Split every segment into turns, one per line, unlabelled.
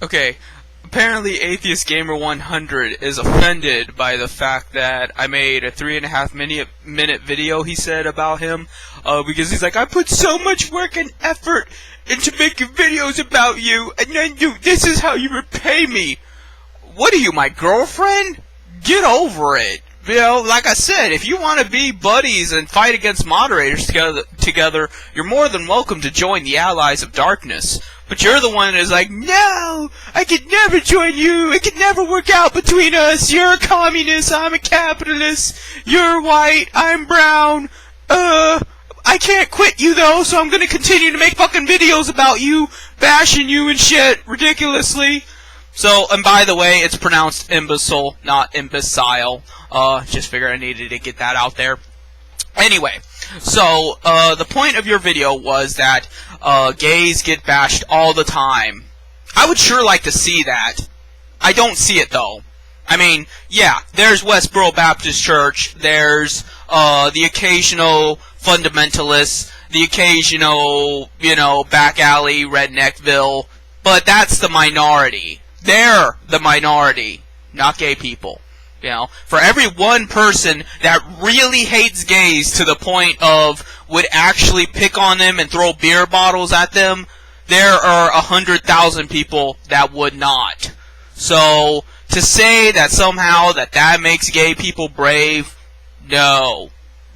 Okay, apparently AtheistGamer100 is offended by the fact that I made a 3.5 minute video, he said, about him, because he's like, I put so much work and effort into making videos about you, and then this is how you repay me. What are you, my girlfriend? Get over it. You know, like I said, if you want to be buddies and fight against moderators together, you're more than welcome to join the Allies of Darkness. But you're the one that is like, no, I could never join you. It could never work out between us. You're a communist. I'm a capitalist. You're white. I'm brown. I can't quit you, though, so I'm going to continue to make fucking videos about you, bashing you and shit, ridiculously. So, and by the way, it's pronounced imbecile, not imbecile. Just figured I needed to get that out there. Anyway, so, the point of your video was that, gays get bashed all the time. I would sure like to see that. I don't see it, though. I mean, yeah, there's Westboro Baptist Church, there's, the occasional fundamentalist, the occasional, back alley, redneckville, but that's the minority. They're the minority, not gay people. For every one person that really hates gays to the point of would actually pick on them and throw beer bottles at them, there are 100,000 people that would not. So, to say that somehow that makes gay people brave, no.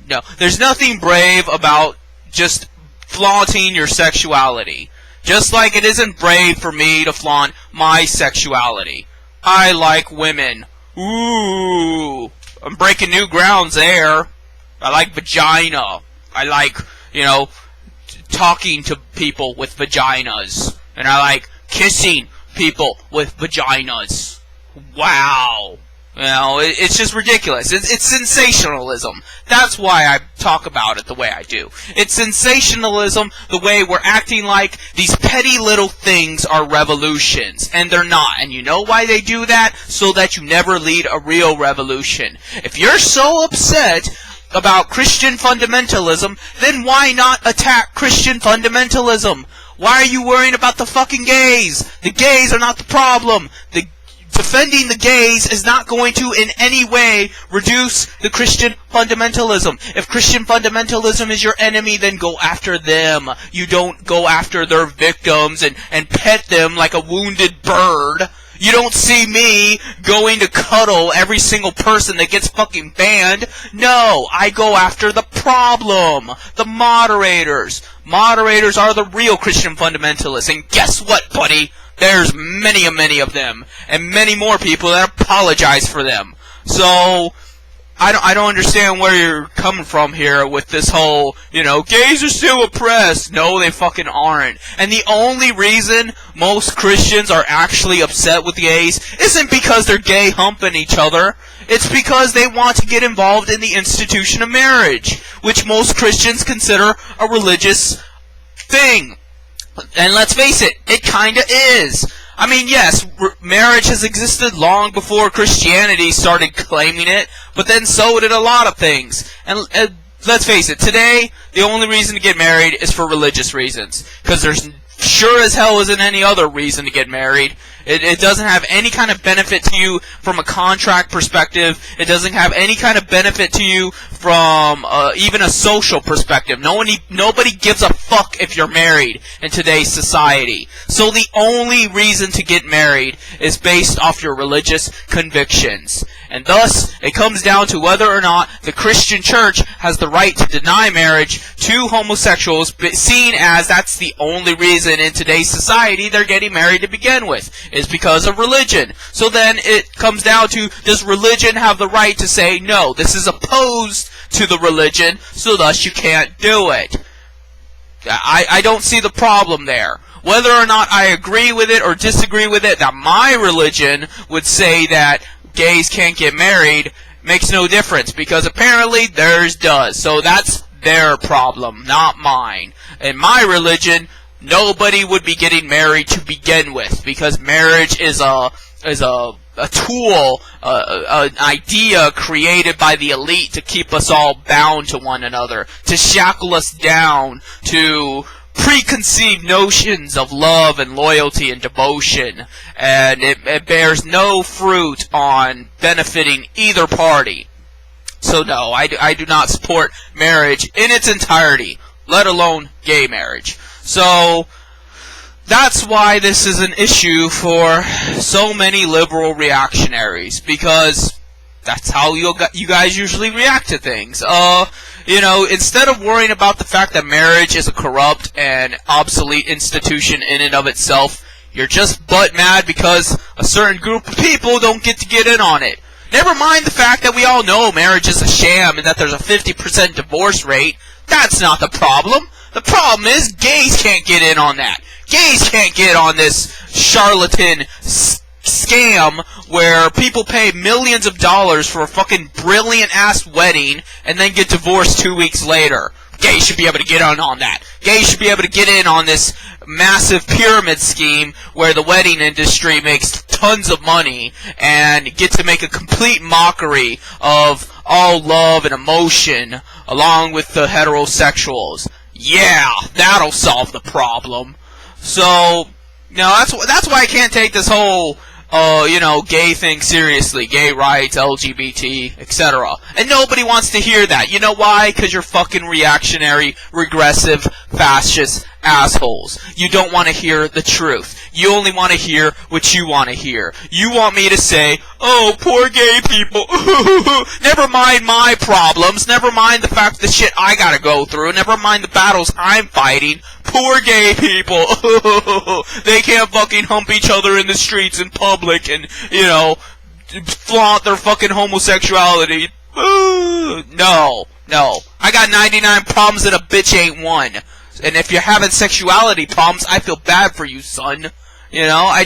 No. There's nothing brave about just flaunting your sexuality. Just like it isn't brave for me to flaunt my sexuality. I like women. Ooh, I'm breaking new grounds there. I like vagina. I like, talking to people with vaginas. And I like kissing people with vaginas. Wow. It's just ridiculous. It's sensationalism. That's why I talk about it the way I do. It's sensationalism, the way we're acting like these petty little things are revolutions. And they're not. And you know why they do that? So that you never lead a real revolution. If you're so upset about Christian fundamentalism, then why not attack Christian fundamentalism? Why are you worrying about the fucking gays? The gays are not the problem. Defending the gays is not going to in any way reduce the Christian fundamentalism. If Christian fundamentalism is your enemy, then go after them. You don't go after their victims and pet them like a wounded bird. You don't see me going to cuddle every single person that gets fucking banned. No, I go after the problem. The moderators. Moderators are the real Christian fundamentalists. And guess what, buddy? There's many of them, and many more people that apologize for them. So, I don't understand where you're coming from here with this whole, gays are still oppressed. No, they fucking aren't. And the only reason most Christians are actually upset with gays isn't because they're gay humping each other. It's because they want to get involved in the institution of marriage, which most Christians consider a religious thing. And let's face it, it kinda is. I mean, yes, marriage has existed long before Christianity started claiming it, but then so did a lot of things. And let's face it, today, the only reason to get married is for religious reasons. Because there's sure as hell isn't any other reason to get married. It doesn't have any kind of benefit to you from a contract perspective. It doesn't have any kind of benefit to you from even a social perspective. Nobody gives a fuck if you're married in today's society. So the only reason to get married is based off your religious convictions. And thus, it comes down to whether or not the Christian church has the right to deny marriage to homosexuals, seen as that's the only reason in today's society they're getting married to begin with, is because of religion. So then it comes down to, does religion have the right to say, no, this is opposed to the religion, so thus you can't do it? I don't see the problem there. Whether or not I agree with it or disagree with it, that my religion would say that gays can't get married, makes no difference, because apparently theirs does. So that's their problem, not mine. In my religion, nobody would be getting married to begin with, because marriage is a tool, an idea created by the elite to keep us all bound to one another, to shackle us down, to preconceived notions of love and loyalty and devotion, and it bears no fruit on benefiting either party. So no, I do not support marriage in its entirety, let alone gay marriage. So that's why this is an issue for so many liberal reactionaries, because that's how you guys usually react to things. Instead of worrying about the fact that marriage is a corrupt and obsolete institution in and of itself, you're just butt mad because a certain group of people don't get to get in on it. Never mind the fact that we all know marriage is a sham and that there's a 50% divorce rate. That's not the problem. The problem is gays can't get in on that. Gays can't get on this charlatan scam where people pay millions of dollars for a fucking brilliant-ass wedding and then get divorced 2 weeks later. Gays should be able to get on that. Gays should be able to get in on this massive pyramid scheme where the wedding industry makes tons of money and get to make a complete mockery of all love and emotion along with the heterosexuals. Yeah, that'll solve the problem. So, that's why I can't take this whole gay thing seriously. Gay rights, LGBT, etc. And nobody wants to hear that. You know why? Because you're fucking reactionary, regressive, fascist assholes. You don't want to hear the truth. You only want to hear what you want to hear. You want me to say, oh, poor gay people. Never mind my problems. Never mind the fact the shit I gotta go through. Never mind the battles I'm fighting. Poor gay people. They can't fucking hump each other in the streets in public and, flaunt their fucking homosexuality. No. I got 99 problems and a bitch ain't one. And if you're having sexuality problems, I feel bad for you, son. I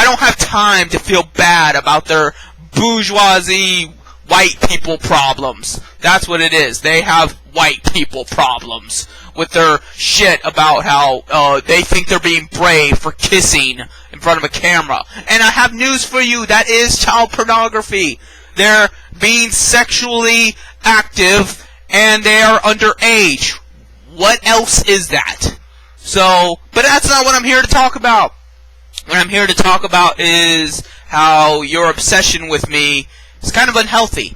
don't have time to feel bad about their bourgeoisie white people problems. That's what it is. They have white people problems with their shit about how they think they're being brave for kissing in front of a camera. And I have news for you. That is child pornography. They're being sexually active and they are underage. What else is that? But that's not what I'm here to talk about. What I'm here to talk about is how your obsession with me is kind of unhealthy.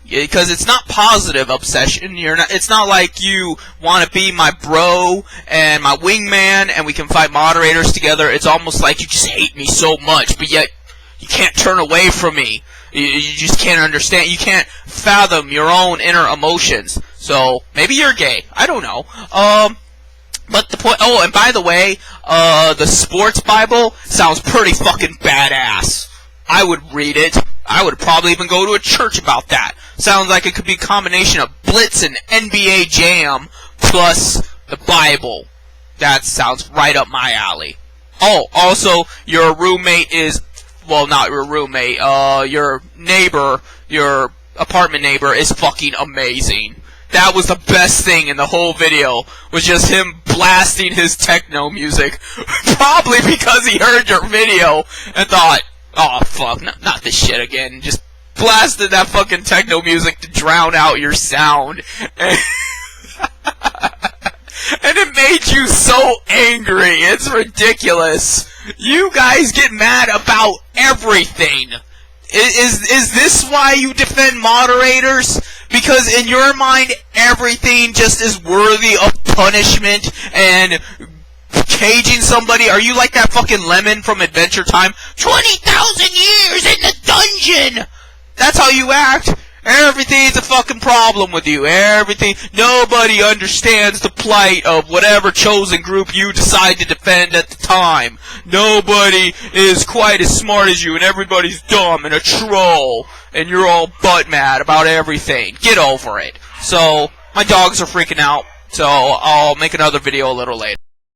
Because it's not positive obsession. It's not like you want to be my bro and my wingman and we can fight moderators together. It's almost like you just hate me so much, but yet you can't turn away from me. You just can't understand. You can't fathom your own inner emotions. So, maybe you're gay. I don't know. But the point... Oh, and by the way, the sports Bible sounds pretty fucking badass. I would read it. I would probably even go to a church about that. Sounds like it could be a combination of Blitz and NBA Jam plus the Bible. That sounds right up my alley. Oh, also, your roommate is... Well, not your roommate. Your neighbor, your apartment neighbor is fucking amazing. That was the best thing in the whole video, was just him blasting his techno music. Probably because he heard your video and thought, oh, fuck, not this shit again. Just blasted that fucking techno music to drown out your sound. And it made you so angry. It's ridiculous. You guys get mad about everything. Is this why you defend moderators? Because in your mind, everything just is worthy of punishment and caging somebody? Are you like that fucking lemon from Adventure Time? 20,000 years in the dungeon! That's how you act. Everything's a fucking problem with you. Everything. Nobody understands the plight of whatever chosen group you decide to defend at the time. Nobody is quite as smart as you, and everybody's dumb and a troll. And you're all butt mad about everything. Get over it. So, my dogs are freaking out, so I'll make another video a little later.